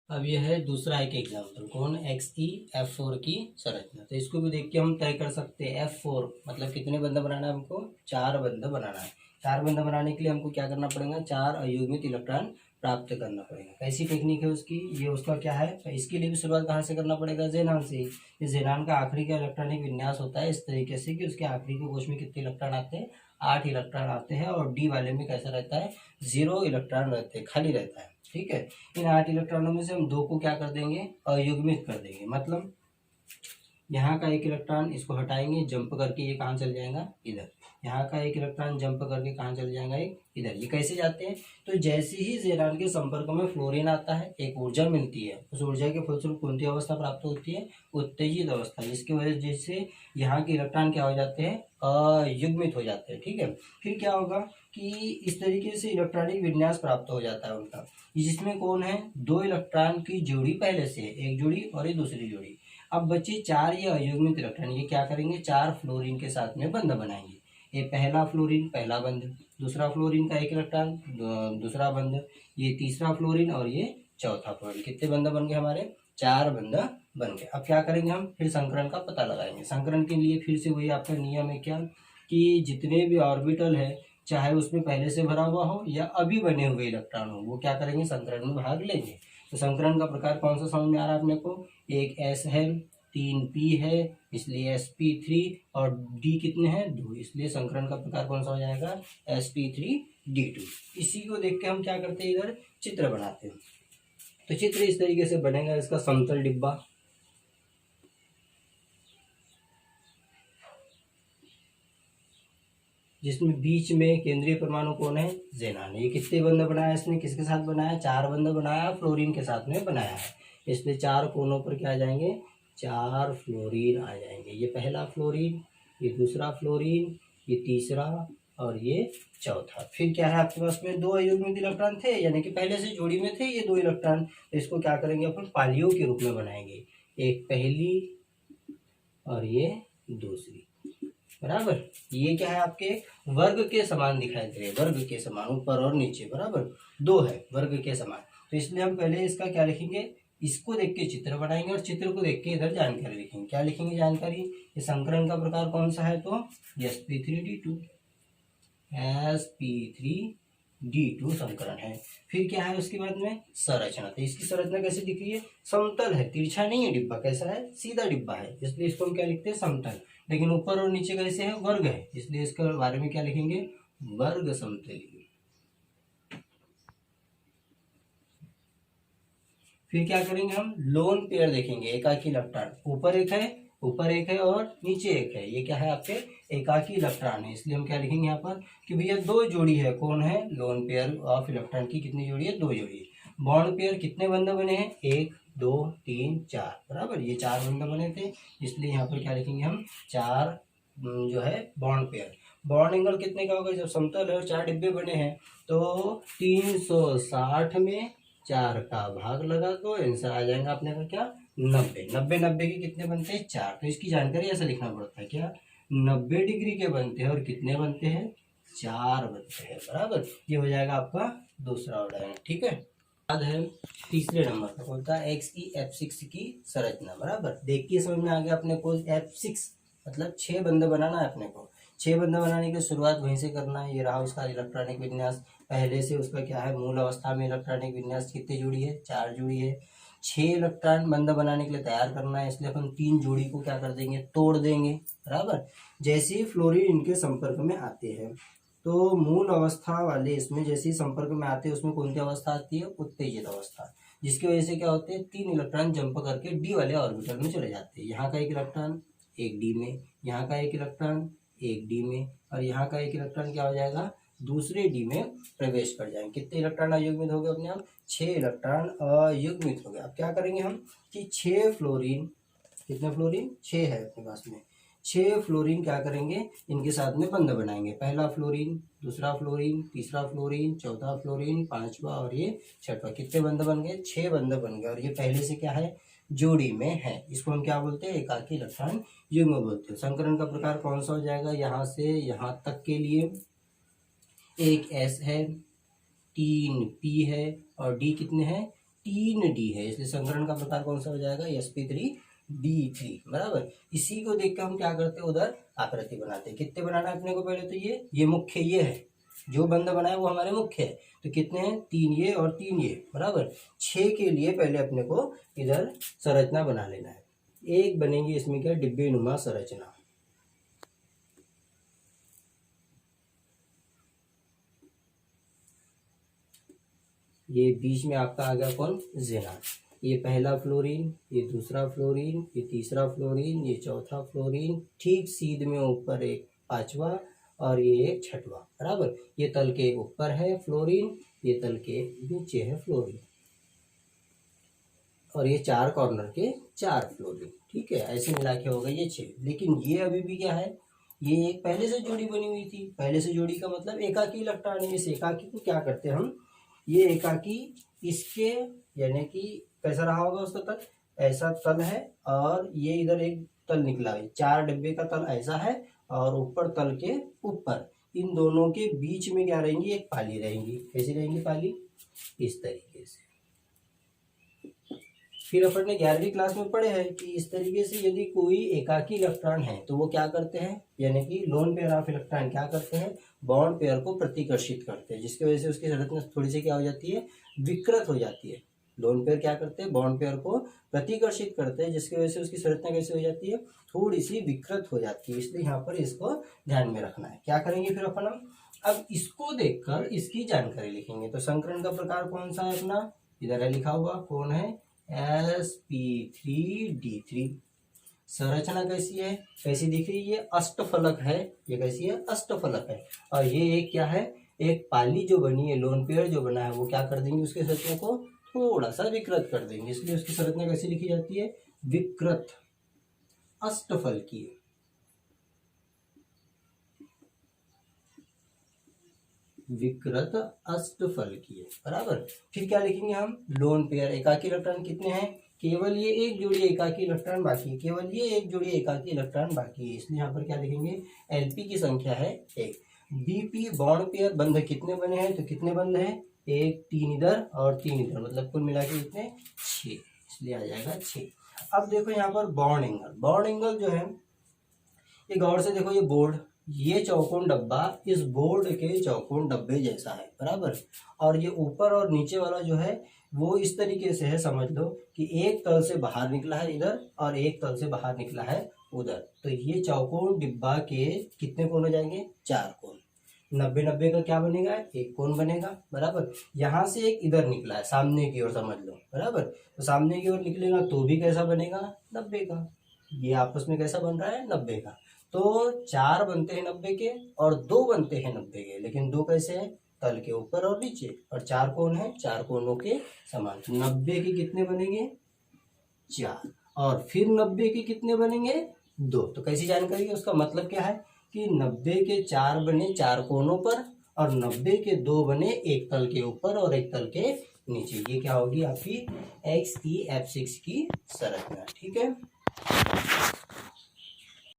अब यह है दूसरा एक एग्जाम्पल, कौन XeF4 की संरचना। तो इसको भी देख के हम तय कर सकते हैं F4 मतलब कितने बंध बनाना है हमको, 4 बंध बनाना है। 4 बंध बनाने के लिए हमको क्या करना पड़ेगा, 4 अयुग्मित इलेक्ट्रॉन प्राप्त करना पड़ेगा। कैसी टेक्निक है उसकी, ये उसका क्या है, तो इसके लिए भी शुरुआत कहाँ से करना पड़ेगा, ज़ेनान से ही। इस ज़ेनान का आखिरी का इलेक्ट्रॉनिक विन्यास होता है इस तरीके से कि उसके आखिरी के कोश में कितने इलेक्ट्रॉन आते हैं, 8 इलेक्ट्रॉन आते हैं, और डी वाले में कैसा रहता है, 0 इलेक्ट्रॉन रहते हैं, खाली रहता है। ठीक है, इन 8 इलेक्ट्रॉनों में से हम 2 को क्या कर देंगे, अयुग्मित कर देंगे। मतलब यहाँ का एक इलेक्ट्रॉन इसको हटाएंगे, जंप करके ये कहाँ चल जाएगा, इधर। यहाँ का एक इलेक्ट्रॉन जंप करके कहाँ चल जाएगा, एक इधर। ये कैसे जाते हैं, तो जैसे ही ज़ेनान के संपर्क में फ्लोरीन आता है, एक ऊर्जा मिलती है, उस ऊर्जा के फलस्वरूप कौन सी अवस्था प्राप्त होती है, उत्तेजित अवस्था, जिसकी वजह से यहाँ के इलेक्ट्रॉन क्या हो जाते हैं, अयुग्मित हो जाते हैं। ठीक है, फिर क्या होगा कि इस तरीके से इलेक्ट्रॉनिक विन्यास प्राप्त हो जाता है उनका, जिसमें कौन है, 2 इलेक्ट्रॉन की जोड़ी पहले से है, एक जोड़ी और ये दूसरी जोड़ी। अब बचे 4 ये अयुग्मित इलेक्ट्रॉन, ये क्या करेंगे, 4 फ्लोरीन के साथ में बंध बनाएंगे। ये पहला फ्लोरीन पहला बंध, दूसरा फ्लोरीन का एक इलेक्ट्रॉन दूसरा बंध, ये तीसरा फ्लोरीन और ये चौथा फ्लोरीन। कितने बंध बन गए हमारे, 4 बंध बन गए। अब क्या करेंगे हम, फिर संकरण का पता लगाएंगे। संकरण के लिए फिर से वही आपका नियम है क्या, कि जितने भी ऑर्बिटल है, चाहे उसमें पहले से भरा हुआ हो या अभी बने हुए इलेक्ट्रॉन हो, वो क्या करेंगे, संकरण में भाग लेंगे। तो संकरण का प्रकार कौन सा समझ में आ रहा है अपने को, एक S है, 3 P है, इसलिए sp3, और D कितने हैं, 2, इसलिए संकरण का प्रकार कौन सा हो जाएगा, sp3d2। इसी को देख के हम क्या करते हैं, इधर चित्र बनाते हैं। तो चित्र इस तरीके से बनेगा, इसका समतल डिब्बा, जिसमें बीच में केंद्रीय परमाणु कौन है, ज़ेनान। ये कितने बंध बनाया इसने, किसके साथ बनाया, 4 बंध बनाया, फ्लोरीन के साथ में बनाया है। इसलिए 4 कोनों पर क्या आ जाएंगे, 4 फ्लोरीन आ जाएंगे। ये पहला फ्लोरीन, ये दूसरा फ्लोरीन, ये तीसरा और ये चौथा। फिर क्या है आपके पास में, 2 अयुग्मित इलेक्ट्रॉन थे, यानी कि पहले से जोड़ी में थे ये 2 इलेक्ट्रॉन। तो इसको क्या करेंगे अपन, पालियों के रूप में बनाएंगे, एक पहली और ये दूसरी, बराबर। ये क्या है, आपके वर्ग के समान दिखाई दे रहे हैं, वर्ग के समान, ऊपर और नीचे बराबर 2 है, वर्ग के समान। तो इसलिए हम पहले इसका क्या लिखेंगे, इसको देख के चित्र बनाएंगे, और चित्र को देख के इधर जानकारी लिखेंगे। क्या लिखेंगे जानकारी, ये संकरण का प्रकार कौन सा है, तो sp3d2, sp3d2 संकरण है। फिर क्या है उसके बाद में, संरचना। तो इसकी संरचना कैसे दिख रही है, समतल है, तिरछा नहीं है डिब्बा, कैसा है, सीधा डिब्बा है, इसलिए इसको हम क्या लिखते हैं, समतल। लेकिन ऊपर और नीचे कैसे है, वर्ग है, इसलिए इसके बारे में क्या लिखेंगे, वर्ग समतलीय। फिर क्या करेंगे हम, लोन पेयर देखेंगे, एकाकी इलेक्ट्रॉन, ऊपर एक है और नीचे एक है, ये क्या है आपके एकाकी इलेक्ट्रॉन है। इसलिए हम क्या लिखेंगे यहाँ पर कि भैया 2 जोड़ी है, कौन है, लोन पेयर ऑफ इलेक्ट्रॉन की कितनी जोड़ी है, 2 जोड़ी। बॉन्ड पेयर कितने बंध बने हैं, 1 2 3 4, बराबर, ये 4 बंध बने थे, इसलिए यहाँ पर क्या लिखेंगे हम, 4 जो है बॉन्ड पेयर। बॉन्ड एंगल कितने का होगा, जब समतल है और 4 डिब्बे बने हैं, तो 360 में 4 का भाग लगा दो, आंसर आ जाएगा अपने का क्या, 90। 90 के कितने बनते हैं, 4। तो इसकी जानकारी ऐसा लिखना पड़ता है क्या, 90 डिग्री के बनते हैं, और कितने बनते हैं, 4 बनते हैं, बराबर। ये हो जाएगा आपका दूसरा उदाहरण। ठीक है, बाद है तीसरे नंबर का, बोलता है XeF6 की संरचना, बराबर। देखिए समझ में आ गया अपने को, F6 मतलब 6 बंध बनाना है अपने को। 6 बंध बनाने की शुरुआत वहीं से करना है। ये रहा उसका इलेक्ट्रॉनिक विन्यास, पहले से उसका क्या है, मूल अवस्था में इलेक्ट्रॉनिक विन्यास कितनी जोड़ी है, 4 जोड़ी है। 6 इलेक्ट्रॉन बंध बनाने के लिए तैयार करना है, इसलिए अपन 3 जोड़ी को क्या कर देंगे, तोड़ देंगे, बराबर। जैसे ही फ्लोरीन इनके संपर्क में आते हैं, तो मूल अवस्था वाले इसमें जैसे ही संपर्क में आते हैं, उसमें कौन सी अवस्था आती है, उत्तेजित अवस्था, जिसकी वजह से क्या होते हैं, 3 इलेक्ट्रॉन जंप करके डी वाले ऑर्बिटल में चले जाते हैं। यहाँ का एक इलेक्ट्रॉन एक डी में, यहाँ का एक इलेक्ट्रॉन एक डी में, और यहाँ का एक इलेक्ट्रॉन क्या हो जाएगा, दूसरे डी में प्रवेश कर जाएंगे। कितने इलेक्ट्रॉन अयुग्मित हो गए अपने आप, 6 इलेक्ट्रॉन अयुग्मित हो गए। अब क्या करेंगे हम कि 6 फ्लोरीन, कितने फ्लोरीन, 6 है अपने पास में, 6 फ्लोरीन क्या करेंगे, इनके साथ में बंध बनाएंगे। पहला फ्लोरीन, दूसरा फ्लोरीन, तीसरा फ्लोरीन, चौथा फ्लोरीन, 5वां और ये 6वां। कितने बंध बन गए, 6 बंध बन गए, और ये पहले से क्या है, जोड़ी में है। इसको हम क्या बोलते हैं, एकाकी इलेक्ट्रॉन युग्म बोलते हैं। संकरण का प्रकार कौन सा हो जाएगा, यहाँ से यहाँ तक के लिए एक S है, 3 P है, और D कितने हैं, 3D है, इसलिए संकरण का प्रकार कौन सा हो जाएगा, sp3d3 बराबर। इसी को देख के हम क्या करते हैं, उधर आकृति बनाते हैं। कितने बनाना है अपने को, पहले तो ये मुख्य ये है, जो बंद बनाया वो हमारे मुख्य है, तो कितने हैं, 3 ये और 3 ये बराबर। 6 के लिए पहले अपने को इधर संरचना बना लेना है। एक बनेगी इसमें क्या, डिब्बे नुमा संरचना। ये बीच में आपका आ गया कौन, ज़ेनान। ये पहला फ्लोरीन, ये दूसरा फ्लोरीन, ये तीसरा फ्लोरीन, ये चौथा फ्लोरीन, ठीक सीध में ऊपर एक पांचवा और ये एक छठवा बराबर। ये तल के ऊपर है फ्लोरीन, ये तल के नीचे है फ्लोरीन, और ये 4 कॉर्नर के 4 फ्लोरीन। ठीक है, ऐसे मिला के हो गए ये 6। लेकिन ये अभी भी क्या है, ये एक पहले से जोड़ी बनी हुई थी। पहले से जोड़ी का मतलब एकाकी इलेक्ट्रॉन है। इस एकाकी को क्या करते हैं हम, ये एकाकी इसके यानी कि कैसा रहा होगा उसका तल, ऐसा तल है, और ये इधर एक तल निकला है, 4 डिब्बे का तल ऐसा है, और ऊपर तल के ऊपर इन दोनों के बीच में क्या रहेंगी, एक पाली रहेंगी। कैसी रहेंगी पाली, इस तरीके से। फिर अपन ने 11वीं क्लास में पढ़े हैं कि इस तरीके से यदि कोई एकाकी इलेक्ट्रॉन है तो वो क्या करते हैं, यानी कि लोन पेयर ऑफ इलेक्ट्रॉन क्या करते हैं, बॉन्ड पेयर को प्रतिकर्षित करते हैं, जिसकी वजह से उसकी संरचना थोड़ी सी क्या हो जाती है, विकृत हो जाती है। लोन पेयर क्या करते हैं, बॉन्ड पेयर को प्रतिकर्षित करते हैं, जिसकी वजह से उसकी संरचना कैसे हो जाती है, थोड़ी सी विकृत हो जाती है। इसलिए यहाँ पर इसको ध्यान में रखना है। क्या करेंगे फिर अपन, अब इसको देखकर इसकी जानकारी लिखेंगे। तो संकरण का प्रकार कौन सा है अपना, इधर है लिखा हुआ, कौन है, sp3d3। संरचना कैसी है, कैसी दिख रही है, ये अष्टफलक है। ये कैसी है, अष्टफलक है। और ये एक क्या है, एक पाली जो बनी है, लोन पेयर जो बना है, वो क्या कर देंगे, उसके संरचना को थोड़ा सा विकृत कर देंगे। इसलिए उसकी संरचना कैसी लिखी जाती है, विकृत अष्टफल की। विकृत अष्टफल की है बराबर। फिर क्या लिखेंगे हम, लोन पेयर, एकाकी इलेक्ट्रॉन कितने हैं, केवल ये एक जोड़ी एकाकी इलेक्ट्रॉन बाकी है, केवल ये एक जोड़ी एकाकी इलेक्ट्रॉन बाकी है। इसलिए यहाँ पर क्या लिखेंगे, एलपी की संख्या है 1। बीपी बॉन्ड पेयर बंध कितने बने हैं, तो कितने बंध हैं, 1 3 इधर और 3 इधर, मतलब कुल मिला के कितने, 6। इसलिए आ जाएगा 6। अब देखो यहाँ पर बॉन्ड एंगल, बॉन्ड एंगल जो है, ये गौर से देखो, ये बोर्ड, ये चौकोन डब्बा इस बोर्ड के चौकोन डब्बे जैसा है बराबर। और ये ऊपर और नीचे वाला जो है वो इस तरीके से है, समझ लो कि एक तल से बाहर निकला है इधर और एक तल से बाहर निकला है उधर। तो ये चौकोन डिब्बा के कितने कोण हो जाएंगे, 4 कोण। 90 90 का क्या बनेगा, एक कोण बनेगा बराबर। यहाँ से एक इधर निकला है सामने की ओर, समझ लो बराबर। तो सामने की ओर निकलेगा तो भी कैसा बनेगा, 90 का। ये आपस में कैसा बन रहा है, 90 का। तो 4 बनते हैं 90 के और 2 बनते हैं 90 के, लेकिन 2 कैसे हैं, तल के ऊपर और नीचे, और 4 कोण है, 4 कोणों के समान। 90 के कितने बनेंगे, 4, और फिर 90 के कितने बनेंगे, 2। तो कैसी जानकारी है, उसका मतलब क्या है कि 90 के 4 बने 4 कोणों पर, और 90 के 2 बने एक तल के ऊपर और एक तल के नीचे। ये क्या होगी आपकी X की F6 की संरचना। ठीक है।